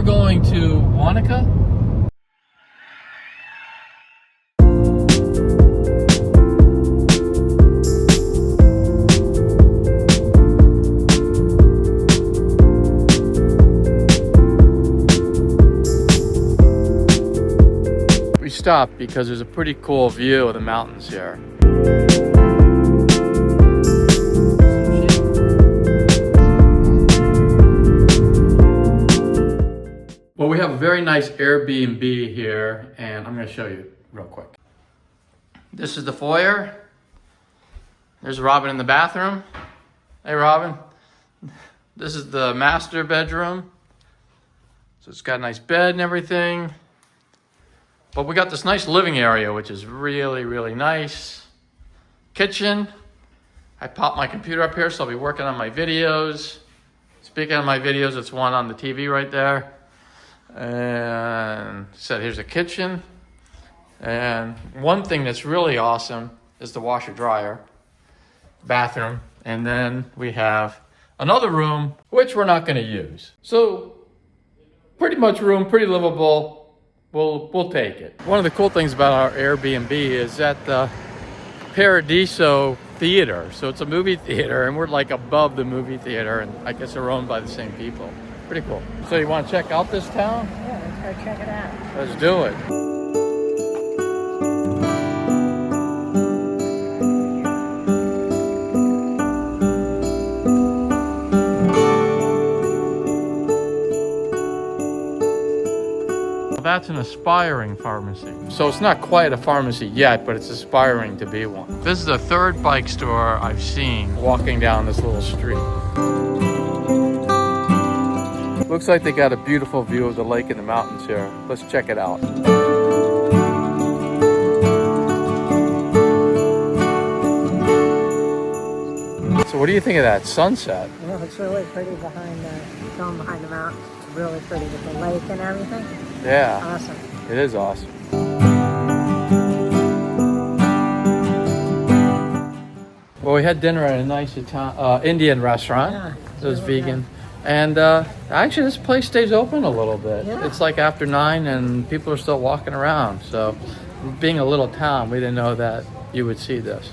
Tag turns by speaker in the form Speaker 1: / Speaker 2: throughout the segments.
Speaker 1: we're going to Wanaka. We stopped because there's a pretty cool view of the mountains here. Well, we have a very nice Airbnb here, and I'm going to show you real quick. This is the foyer. There's Robin in the bathroom. Hey, Robin. This is the master bedroom. So it's got a nice bed and everything. But we got this nice living area, which is really, really nice. Kitchen. I popped my computer up here, so I'll be working on my videos. Speaking of my videos, it's one on the TV right there. And said here's a kitchen. And one thing that's really awesome is the washer dryer. Bathroom. And then we have another room, which we're not going to use. So pretty much room, pretty livable. We'll take it. One of the cool things about our Airbnb is at the Paradiso theater. So it's a movie theater, and we're like above the movie theater, and I guess they're owned by the same people. Pretty cool. So you want to check out this town?
Speaker 2: Yeah, let's go check it out.
Speaker 1: Let's do it. That's an aspiring pharmacy. So it's not quite a pharmacy yet, but it's aspiring to be one. This is the third bike store I've seen walking down this little street. Looks like they got a beautiful view of the lake and the mountains here. Let's check it out. So what do you think of that sunset?
Speaker 2: You know, it's really pretty behind the mountains. It's really pretty with the lake and everything.
Speaker 1: Yeah.
Speaker 2: Awesome.
Speaker 1: It is awesome. Well, we had dinner at a nice Indian restaurant.
Speaker 2: Yeah,
Speaker 1: It was
Speaker 2: really
Speaker 1: vegan.
Speaker 2: nice.
Speaker 1: And actually, this place stays open a little bit.
Speaker 2: Yeah.
Speaker 1: It's like after 9 and people are still walking around. So being a little town, we didn't know that you would see this.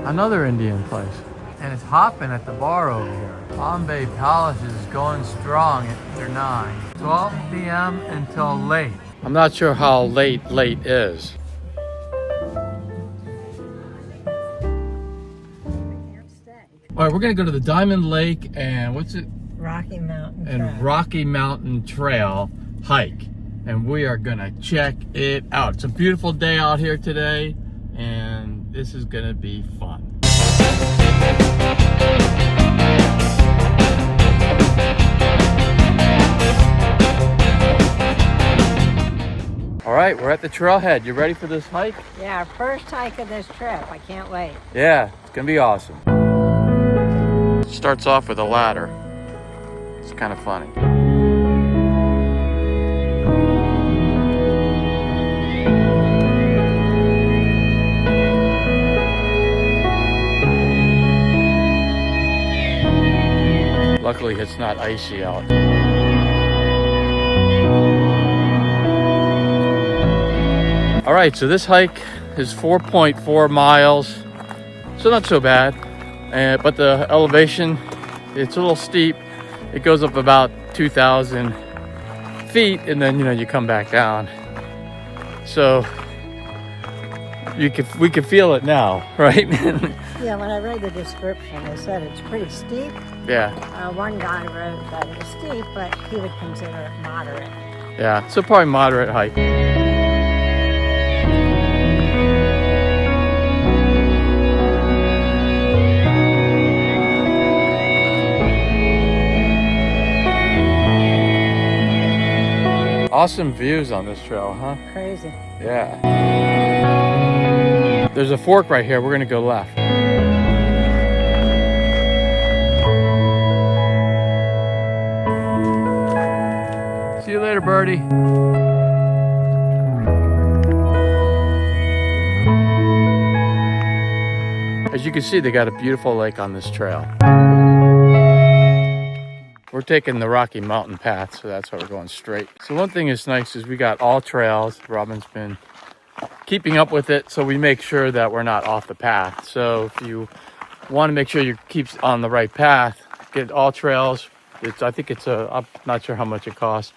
Speaker 1: Another Indian place. And it's hopping at the bar over here. Bombay Palace is going strong after 9. 12 p.m. until late. I'm not sure how late is. All right, we're gonna go to the Diamond Lake and what's it?
Speaker 2: Rocky Mountain
Speaker 1: And
Speaker 2: Trail.
Speaker 1: Rocky Mountain Trail hike. And we are gonna check it out. It's a beautiful day out here today, and this is gonna be fun. All right, we're at the trailhead. You ready for this hike?
Speaker 2: Yeah, our first hike of this trip. I can't wait.
Speaker 1: Yeah, it's gonna be awesome. Starts off with a ladder. It's kind of funny. Luckily, it's not icy out. All right, so this hike is 4.4 miles, so not so bad. But the elevation, it's a little steep. It goes up about 2,000 feet, and then you come back down. So we can feel it now, right?
Speaker 2: Yeah, when I read the description, they said it's pretty steep.
Speaker 1: Yeah.
Speaker 2: One guy wrote that it was steep, but he would consider it moderate.
Speaker 1: Yeah, so probably moderate hike. Awesome views on this trail, huh?
Speaker 2: Crazy.
Speaker 1: Yeah. There's a fork right here. We're gonna go left. See you later, birdie. As As you can see, they got a beautiful lake on this trail. We're taking the Rocky Mountain path, so that's why we're going straight. So one thing that's nice is we got all trails. Robin's been keeping up with it, so we make sure that we're not off the path. So if you want to make sure you keep on the right path, get all trails. I think it's I'm not sure how much it costs,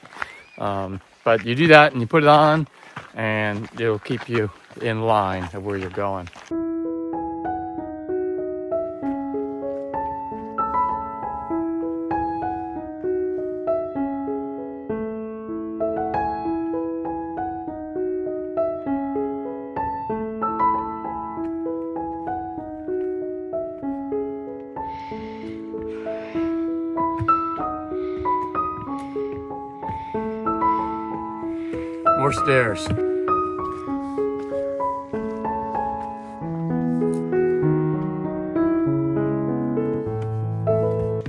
Speaker 1: but you do that and you put it on, and it'll keep you in line of where you're going. More stairs.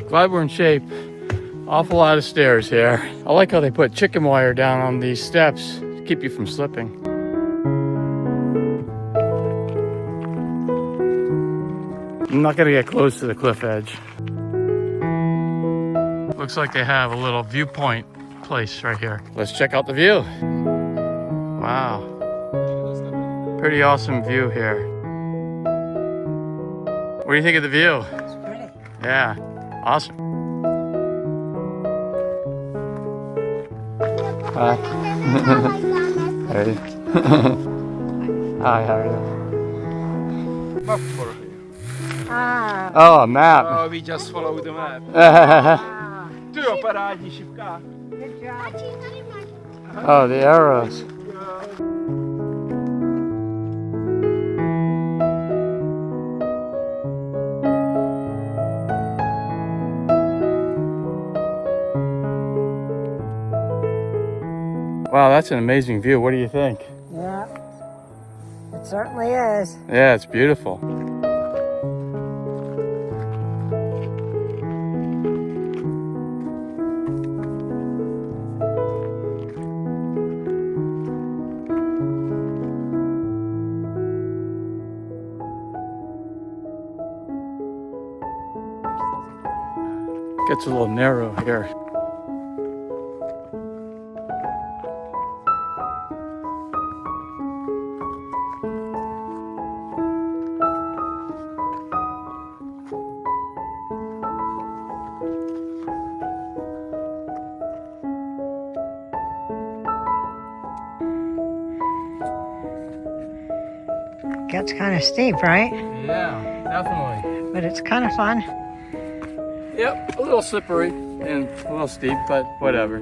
Speaker 1: Glad we're in shape. Awful lot of stairs here. I like how they put chicken wire down on these steps to keep you from slipping. I'm not gonna get close to the cliff edge. Looks like they have a little viewpoint place right here. Let's check out the view. Wow. Pretty awesome view here. What do you think of the view?
Speaker 2: It's pretty.
Speaker 1: Yeah, awesome. Hi. Hey. Hi, how are you?
Speaker 3: Map for you.
Speaker 2: Ah.
Speaker 1: Oh, a map.
Speaker 3: We just follow the map.
Speaker 2: Ah.
Speaker 3: Tu jo parádní šipka.
Speaker 2: Good job.
Speaker 1: Oh, the arrows. Wow, that's an amazing view. What do you think?
Speaker 2: Yeah. It certainly is.
Speaker 1: Yeah, it's beautiful. Gets a little narrow here.
Speaker 2: Gets kind of steep, right?
Speaker 1: Yeah, definitely.
Speaker 2: But it's kind of fun.
Speaker 1: Yep, a little slippery and a little steep, but whatever.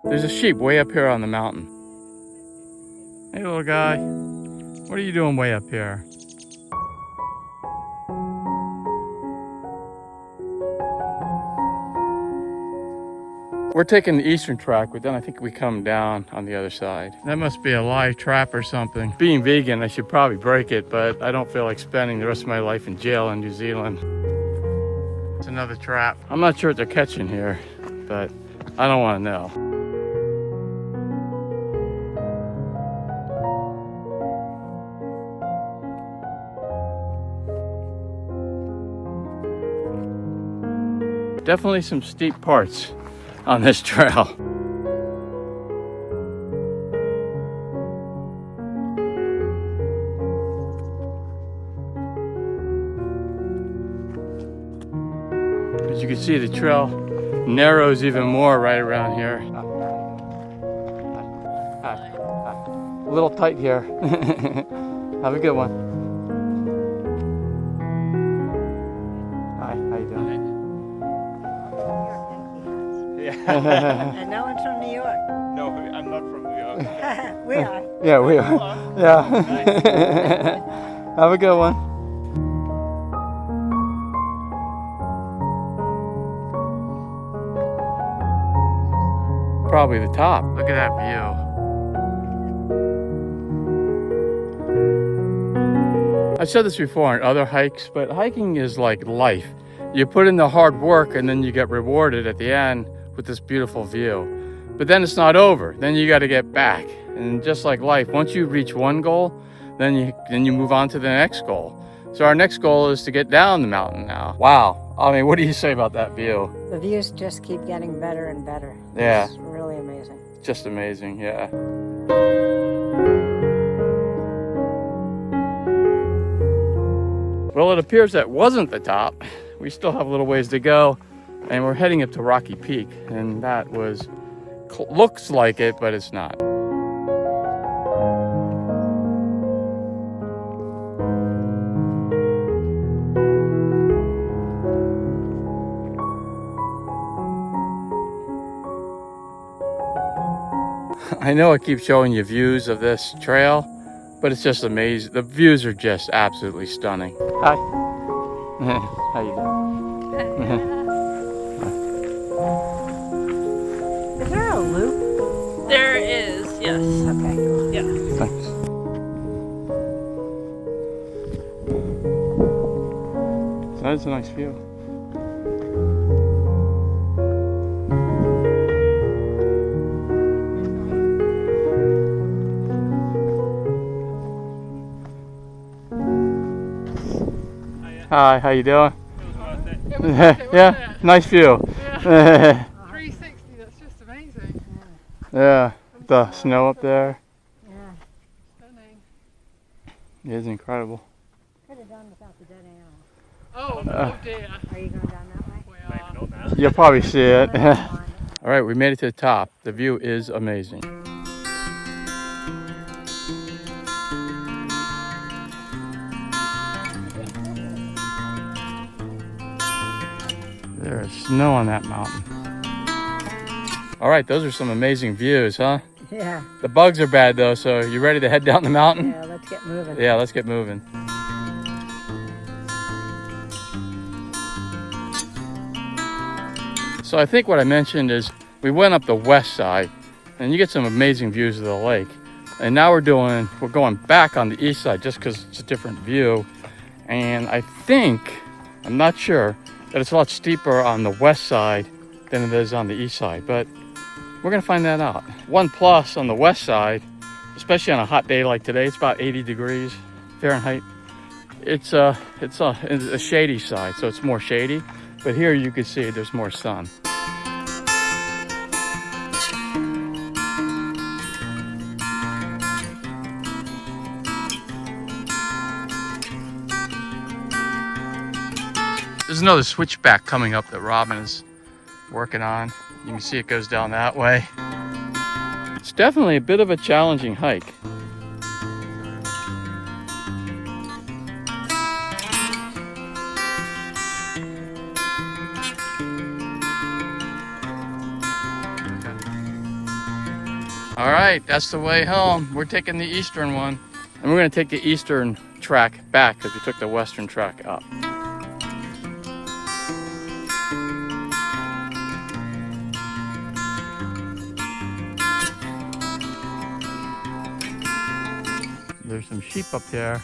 Speaker 1: There's a sheep way up here on the mountain. Hey, little guy. What are you doing way up here? We're taking the eastern track, but then I think we come down on the other side. That must be a live trap or something. Being vegan, I should probably break it, but I don't feel like spending the rest of my life in jail in New Zealand. It's another trap. I'm not sure what they're catching here, but I don't want to know. Definitely some steep parts on this trail. As you can see, the trail narrows even more right around here. A little tight here. Have a good one. Hi, how you doing?
Speaker 2: And no one's from New York.
Speaker 3: No, I'm not from New York.
Speaker 2: We are.
Speaker 1: Yeah, we are. Yeah. Have a good one. Probably the top. Look at that view. I've said this before on other hikes, but hiking is like life. You put in the hard work and then you get rewarded at the end with this beautiful view. But then it's not over. Then you got to get back. And just like life, once you reach one goal, then you move on to the next goal. So our next goal is to get down the mountain now. Wow. I mean, what do you say about that view?
Speaker 2: The views just keep getting better and better.
Speaker 1: Yeah.
Speaker 2: It's really amazing.
Speaker 1: Just amazing, yeah. Well, it appears that wasn't the top. We still have a little ways to go, and we're heading up to Rocky Peak, and that was, looks like it, but it's not. I know I keep showing you views of this trail, but it's just amazing. The views are just absolutely stunning. Hi. How you doing?
Speaker 2: Is there a loop?
Speaker 4: There is, yes.
Speaker 2: Okay, cool.
Speaker 4: Yeah.
Speaker 1: Thanks. That is a nice view. Hi, how you doing?
Speaker 4: It was worth it,
Speaker 1: Yeah,
Speaker 4: wasn't it?
Speaker 1: nice view.
Speaker 4: Yeah. 360, that's just amazing.
Speaker 1: Yeah, the snow up there
Speaker 2: Yeah.
Speaker 4: Stunning.
Speaker 1: is incredible.
Speaker 2: Could have done without the dead animal.
Speaker 4: Oh, oh dear.
Speaker 2: Are you going down that way?
Speaker 4: We are.
Speaker 1: You'll probably see it.
Speaker 2: Find it.
Speaker 1: All right, we made it to the top. The view is amazing. There is snow on that mountain. All right, those are some amazing views, huh?
Speaker 2: Yeah.
Speaker 1: The bugs are bad though, so you ready to head down the mountain?
Speaker 2: Yeah, let's get moving.
Speaker 1: Yeah, let's get moving. So I think what I mentioned is we went up the west side and you get some amazing views of the lake. And now we're going back on the east side just because it's a different view. And I think, I'm not sure, that it's a lot steeper on the west side than it is on the east side, but we're gonna find that out. One plus on the west side, especially on a hot day like today, it's about 80 degrees Fahrenheit. It's a shady side, so it's more shady, but here you can see there's more sun. There's another switchback coming up that Robin is working on. You can see it goes down that way. It's definitely a bit of a challenging hike. All right, that's the way home. We're taking the eastern one, and we're gonna take the eastern track back because we took the western track up. There's some sheep up there.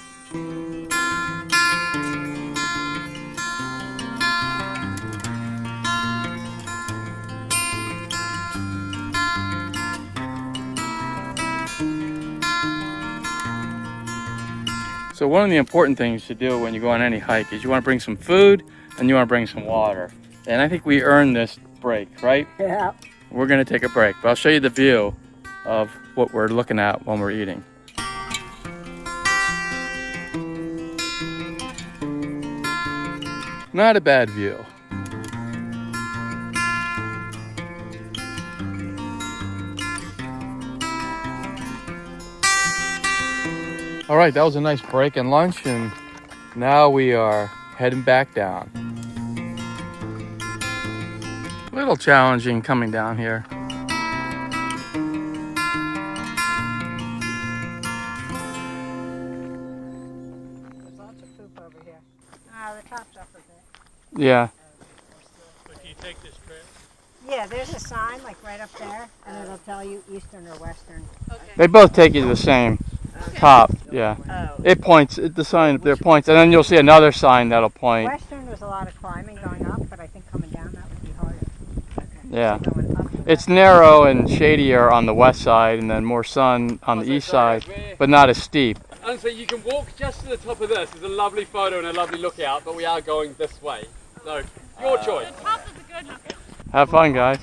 Speaker 1: So one of the important things to do when you go on any hike is you want to bring some food and you want to bring some water. And I think we earned this break, right?
Speaker 2: Yeah.
Speaker 1: We're gonna take a break, but I'll show you the view of what we're looking at when we're eating. Not a bad view. All right, that was a nice break and lunch, and now we are heading back down. A little challenging coming down here.
Speaker 2: There's lots of poop over here. The top's up a bit.
Speaker 1: Yeah.
Speaker 4: But you take this trip?
Speaker 2: Yeah, there's a sign like right up there, and it'll tell you eastern or western.
Speaker 4: Okay.
Speaker 1: They both take you to the same top. Yeah.
Speaker 2: Oh.
Speaker 1: It points, the sign up there points, and then you'll see another sign that'll point.
Speaker 2: Western was a lot of climbing going up, but I think coming down that would be harder. Okay.
Speaker 1: Yeah.
Speaker 2: Going up.
Speaker 1: It's narrow and shadier on the west side, and then more sun on the east side, but not as steep.
Speaker 5: And so you can walk just to the top of this. There's a lovely photo and a lovely lookout, but we are going this way. So, your choice.
Speaker 4: The top is a good look.
Speaker 1: Have fun, guys.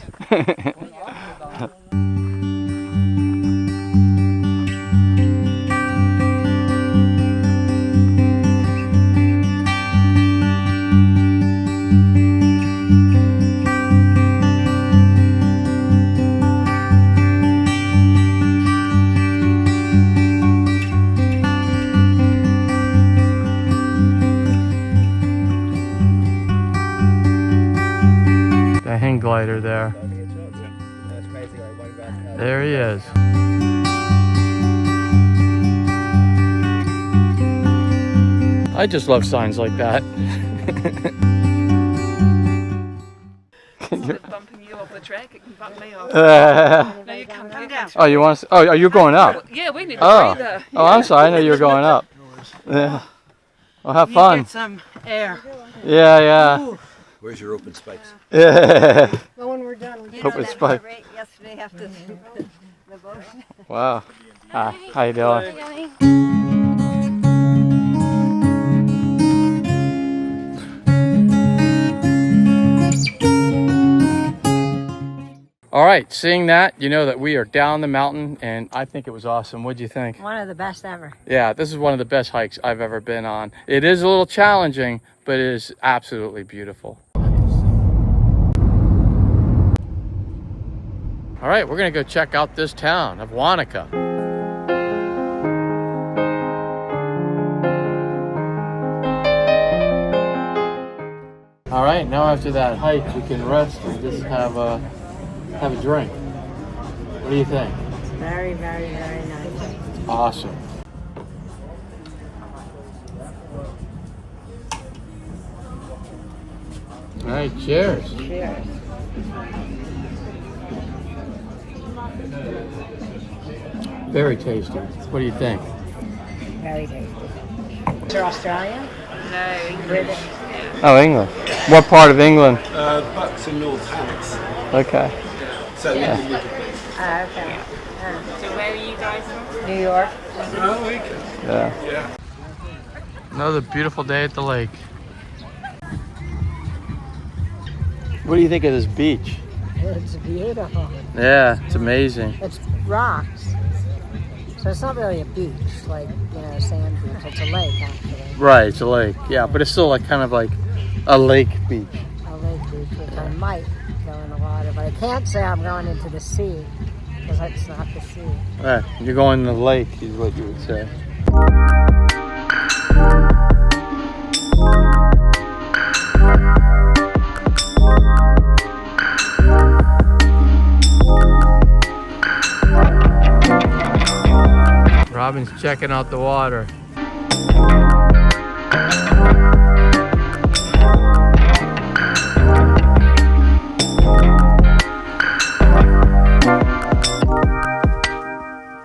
Speaker 1: The hang glider there. There he is. I just love signs like that.
Speaker 6: Instead of bumping you off the track, it can bump me off. No, you come down.
Speaker 1: Oh, you want to? Oh, you're going up.
Speaker 6: Yeah, we need a breather.
Speaker 1: Oh, I'm sorry. I know you were going up. Yeah. Well, have fun.
Speaker 6: Get some air.
Speaker 1: Yeah, yeah.
Speaker 7: Where's your open spikes?
Speaker 1: Yeah.
Speaker 2: Well, when we're done, we
Speaker 1: Hope it's spiked.
Speaker 2: yesterday after the boat.
Speaker 1: Wow. Hi, how you doing? All right, seeing that, you know that we are down the mountain, and I think it was awesome. What'd you think?
Speaker 2: One of the best ever.
Speaker 1: Yeah, this is one of the best hikes I've ever been on. It is a little challenging, but it is absolutely beautiful. All right, we're gonna go check out this town of Wanaka. All right, now after that hike, we can rest and just have a drink. What do you think?
Speaker 2: Very, very, very nice.
Speaker 1: Awesome. All right, cheers.
Speaker 2: Cheers.
Speaker 1: Very tasty. What do you think?
Speaker 2: Very tasty. You're Australian?
Speaker 6: No.
Speaker 2: British?
Speaker 1: Oh, England. What part of England?
Speaker 7: Bucks and North Hants.
Speaker 1: Okay.
Speaker 7: So
Speaker 2: Okay.
Speaker 6: So where are you guys from?
Speaker 2: New York?
Speaker 1: Yeah. Another beautiful day at the lake. What do you think of this beach?
Speaker 2: It's beautiful.
Speaker 1: Yeah, it's amazing.
Speaker 2: It's rocks. So it's not really a beach, like, sand beach. It's a lake, actually.
Speaker 1: Right, it's a lake. Yeah, but it's still like kind of like a lake beach.
Speaker 2: A lake beach, which I might go in the water, but I can't say I'm going into the sea, because it's not the sea.
Speaker 1: Right, you're going to the lake is what you would say. Robin's checking out the water.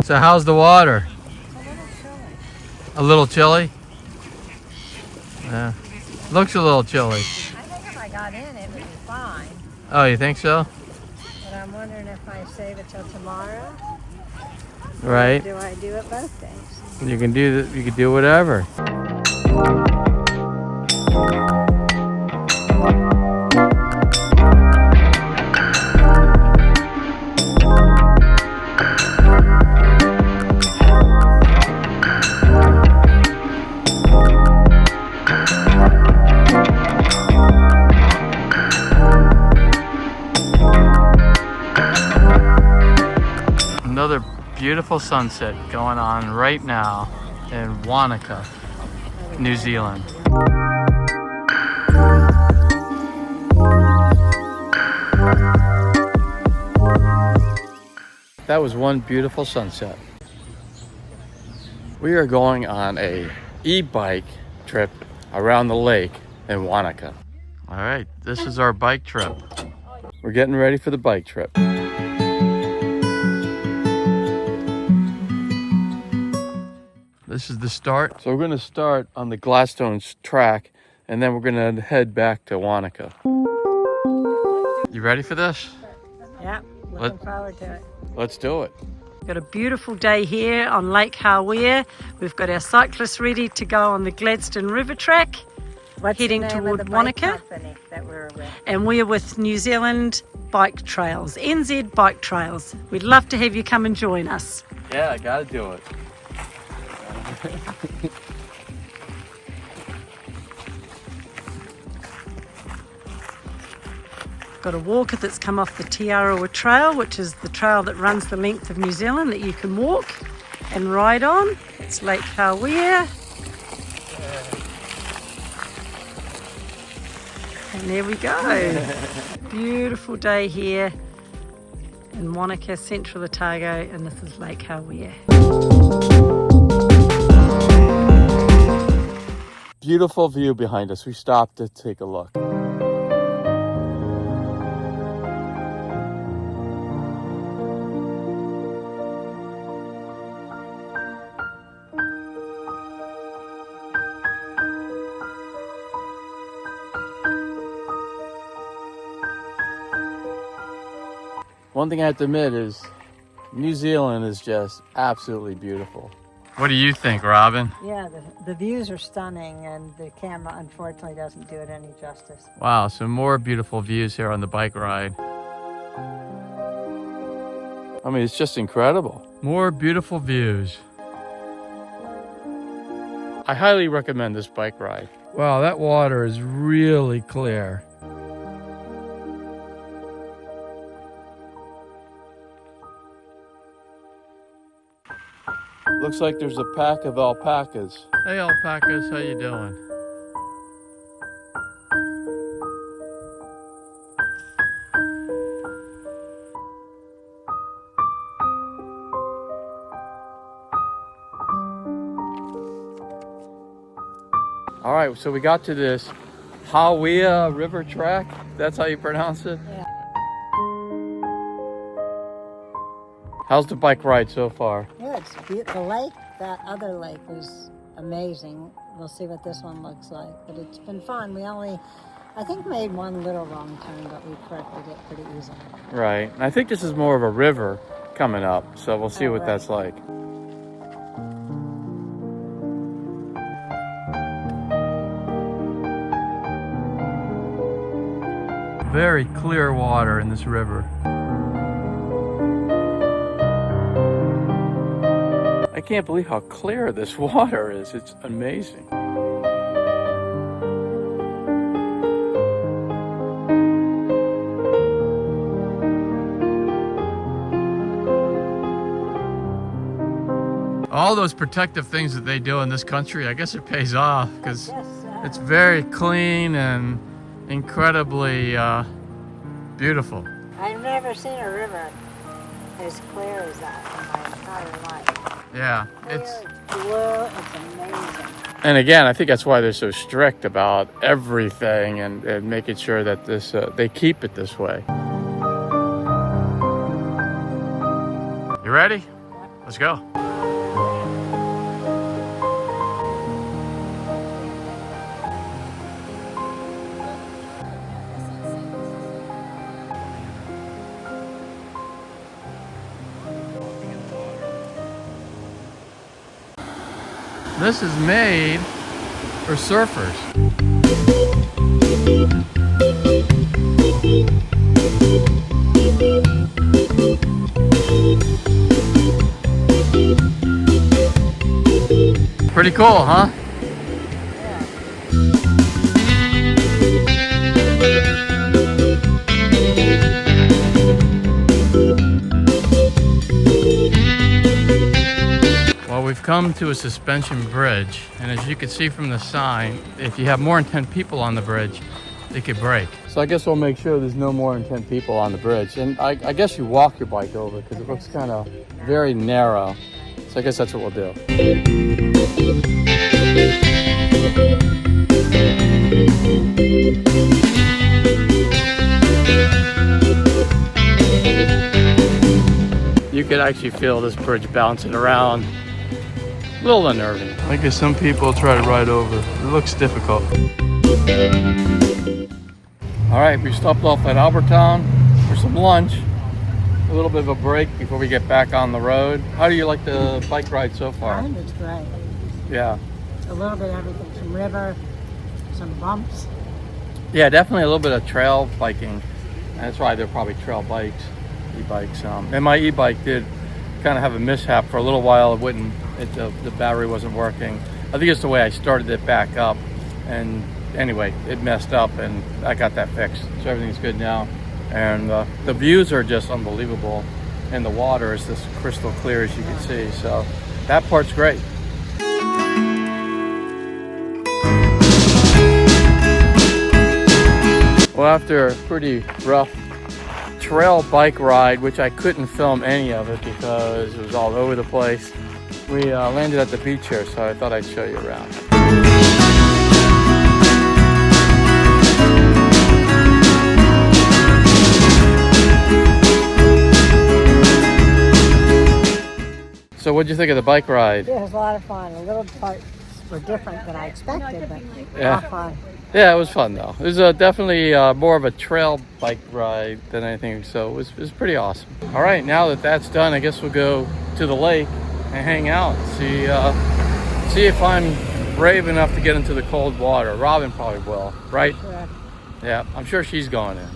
Speaker 1: So how's the water? A little chilly. Yeah. Looks a little chilly.
Speaker 2: I think if I got in, it would be fine.
Speaker 1: Oh, you think so?
Speaker 2: But I'm wondering if I save it till tomorrow.
Speaker 1: Right.
Speaker 2: Do I do it both days?
Speaker 1: You can do you can do whatever. Another beautiful sunset going on right now in Wanaka, New Zealand. That was one beautiful sunset. We are going on a e-bike trip around the lake in Wanaka. All right, this is our bike trip. We're getting ready for the bike trip. This is the start. So we're going to start on the Gladstone's track, and then we're going to head back to Wanaka. You ready for this?
Speaker 2: Yep, looking forward to it.
Speaker 1: Let's do it.
Speaker 2: Got a beautiful day here on Lake Hawea. We've got our cyclists ready to go on the Gladstone River track, heading toward Wanaka. That we're with? And we're with New Zealand Bike Trails, NZ Bike Trails. We'd love to have you come and join us.
Speaker 1: Yeah, I gotta do it.
Speaker 2: Got a walker that's come off the Tiarawa Trail, which is the trail that runs the length of New Zealand that you can walk and ride on. It's Lake Hawea. And there we go. Beautiful day here in Wanaka, Central Otago, and this is Lake Hawea.
Speaker 1: Beautiful view behind us. We stopped to take a look. One thing I have to admit is New Zealand is just absolutely beautiful. What do you think, Robin?
Speaker 2: Yeah, the views are stunning, and the camera unfortunately doesn't do it any justice.
Speaker 1: Wow, some more beautiful views here on the bike ride. I mean, it's just incredible. More beautiful views. I highly recommend this bike ride. Wow, that water is really clear. Looks like there's a pack of alpacas. Hey alpacas, how you doing? All right, so we got to this Hawea River track. That's how you pronounce it?
Speaker 2: Yeah.
Speaker 1: How's the bike ride so far?
Speaker 2: Yeah, it's beautiful. The lake, that other lake was amazing. We'll see what this one looks like, but it's been fun. We only, I think, made one little wrong turn, but we corrected it pretty easily.
Speaker 1: Right, and I think this is more of a river coming up, so we'll see what that's like. Very clear water in this river. I can't believe how clear this water is. It's amazing. All those protective things that they do in this country, I guess it pays off because it's very clean and incredibly beautiful.
Speaker 2: I've never seen a river as clear as that in my entire life.
Speaker 1: Yeah,
Speaker 2: It's blue, it's amazing.
Speaker 1: and again, I think that's why they're so strict about everything and making sure that this they keep it this way. You ready? Let's go. This is made for surfers. Pretty cool, huh? We've come to a suspension bridge, and as you can see from the sign, if you have more than 10 people on the bridge, they could break. So I guess we'll make sure there's no more than 10 people on the bridge. And I guess you walk your bike over because it looks kind of very narrow. So I guess that's what we'll do. You could actually feel this bridge bouncing around. A little unnerving. I guess some people try to ride over. It looks difficult. All right, we stopped off at Albertown for some lunch. a little bit of a break before we get back on the road. How do you like the bike ride so far?
Speaker 2: I think it's great.
Speaker 1: Yeah.
Speaker 2: A little bit of everything, some river, some bumps.
Speaker 1: Yeah, definitely a little bit of trail biking. And that's why they're probably trail bikes, e-bikes. And my e-bike did kind of have a mishap for a little while. It wouldn't, the battery wasn't working. I think it's the way I started it back up. And anyway, it messed up and I got that fixed. So everything's good now. And the views are just unbelievable. And the water is just crystal clear, as you can see. So that part's great. Well, after a pretty rough trail bike ride, which I couldn't film any of it because it was all over the place, we landed at the beach here, so I thought I'd show you around. So what'd you think of the bike ride?
Speaker 2: It was a lot of fun. A little parts were different than I expected, but
Speaker 1: Yeah.
Speaker 2: all fun.
Speaker 1: Yeah, it was fun though. It was definitely more of a trail bike ride than anything, so it was pretty awesome. All right, now that that's done, I guess we'll go to the lake and hang out. See if I'm brave enough to get into the cold water. Robin probably will, right?
Speaker 2: Sure.
Speaker 1: Yeah, I'm sure she's going in.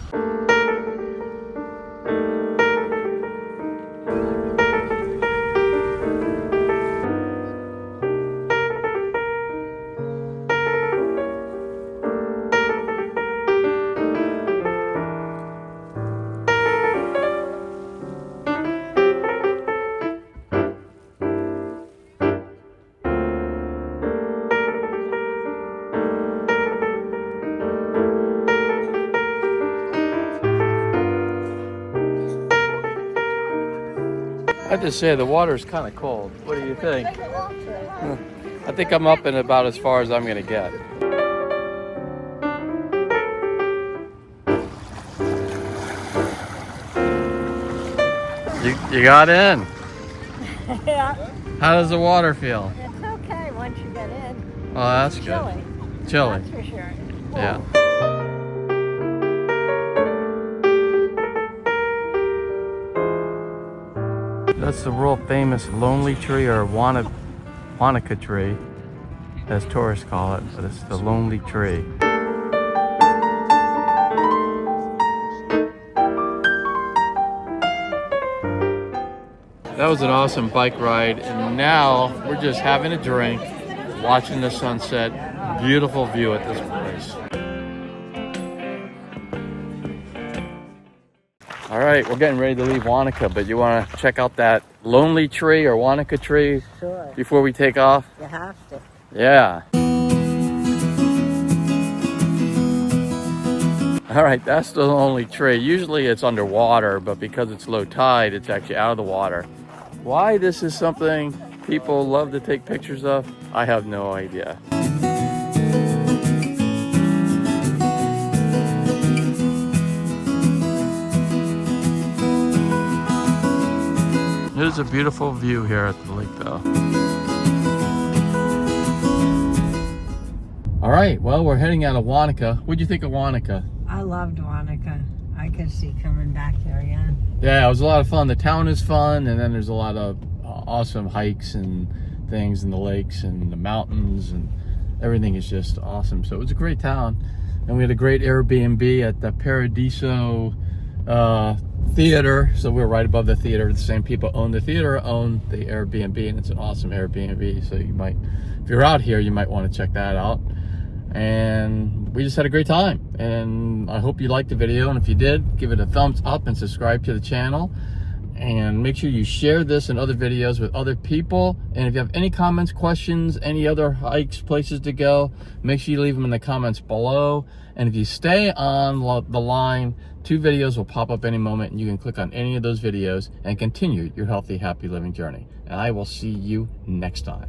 Speaker 1: I have to say, the water's kind of cold. What do you think? I think I'm up and about as far as I'm going to get. You got in.
Speaker 2: Yeah,
Speaker 1: How does the water feel?
Speaker 2: it's okay once you get in.
Speaker 1: Oh, that's good.
Speaker 2: Chilly.
Speaker 1: Chilly.
Speaker 2: That's for sure.
Speaker 1: Yeah. That's the world famous lonely tree, or Wanaka Tree, as tourists call it, but it's the lonely tree. That was an awesome bike ride, and now we're just having a drink, watching the sunset. Beautiful view at this place. All right, we're getting ready to leave Wanaka, but you want to check out that lonely tree or Wanaka tree
Speaker 2: Sure.
Speaker 1: before we take off?
Speaker 2: You have to.
Speaker 1: Yeah. All right, that's the lonely tree. Usually it's underwater, but because it's low tide, it's actually out of the water. Why this is something people love to take pictures of, I have no idea. It is a beautiful view here at the lake though. All right, well, we're heading out of Wanaka. What'd you think of Wanaka?
Speaker 2: I loved Wanaka. I could see coming back here again.
Speaker 1: Yeah, it was a lot of fun. The town is fun, and then there's a lot of awesome hikes and things in the lakes and the mountains, and everything is just awesome. So it was a great town, and we had a great Airbnb at the Paradiso theater. So we're right above the theater. The same people own the theater own the Airbnb, and it's an awesome Airbnb. So you might, if you're out here, you might want to check that out. And we just had a great time, and I hope you liked the video, and if you did, give it a thumbs up and subscribe to the channel, and make sure you share this and other videos with other people. And if you have any comments, questions, any other hikes, places to go, make sure you leave them in the comments below. And if you stay on the line, 2 videos will pop up any moment, and you can click on any of those videos and continue your healthy, happy living journey. And I will see you next time.